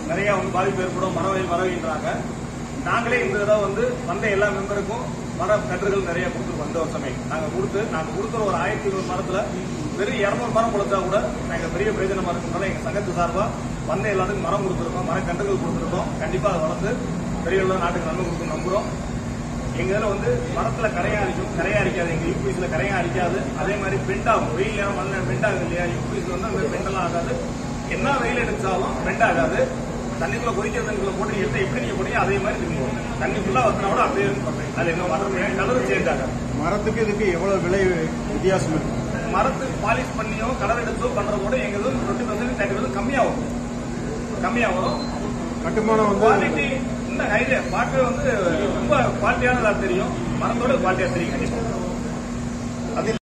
நிறைய பாதிப்பு ஏற்படும் மரவைன்றாங்க. நாங்களே இந்த தடவை வந்த எல்லா மெம்பருக்கும் மர கன்றுகள் நிறைய கொடுத்துருக்கோம். இந்த வருஷமே நாங்க கொடுக்குற ஒரு 1200 மரத்துல வெறும் 200 மரம் கொடுத்தா கூட நாங்க பெரிய பிரயோஜனமா இருக்கிறதுனால எங்க சங்கத்து சார்பா வந்த எல்லாத்துக்கும் மரம் கொடுத்துருக்கோம், மர கன்றுகள் கொடுத்துருக்கோம். கண்டிப்பா அதை வளர்த்து பெரிய நாட்டுக்கு நன்மை கொடுக்கும் நம்புறோம். எங்க இதுல மரத்துல கரையா அரிக்காது. எங்க யூபிஎஸ்ல கரையா அரிக்காது. அதே மாதிரி பெண்ட் ஆகும். வெயில் நேரம் வந்த பெண்ட் ஆகுது இல்லையா? யூபிஎஸ்ல அந்த பெண்டெல்லாம் ஆகாது. என்ன வெயில் எடுத்தாலும் பெண்ட் ஆகாது. தண்ணிக்குள்ள கொதிக்கிற தண்ணிக்குள்ள போட்டு எப்படி நீங்க போட்டீங்க அதே மாதிரி தண்ணிக்குள்ள வந்தா கூட அப்படியே அது என்ன கலர் சேஞ்ச் ஆகாது. மரத்துக்கு இதுக்கு எவ்வளவு விலை வித்தியாசம் இருக்கு? மரத்துக்கு பாலிஷ் பண்ணியோ கலர் எடுத்தோ பண்றதோட எங்க 20% 30% கம்மியா வரும். கட்டுமானம் குவாலிட்டி இந்த ஹைலே பார்க்கவே ரொம்ப குவாலிட்டியானதா தெரியும். மரத்தோட குவாலிட்டியா தெரியும் கண்டிப்பா.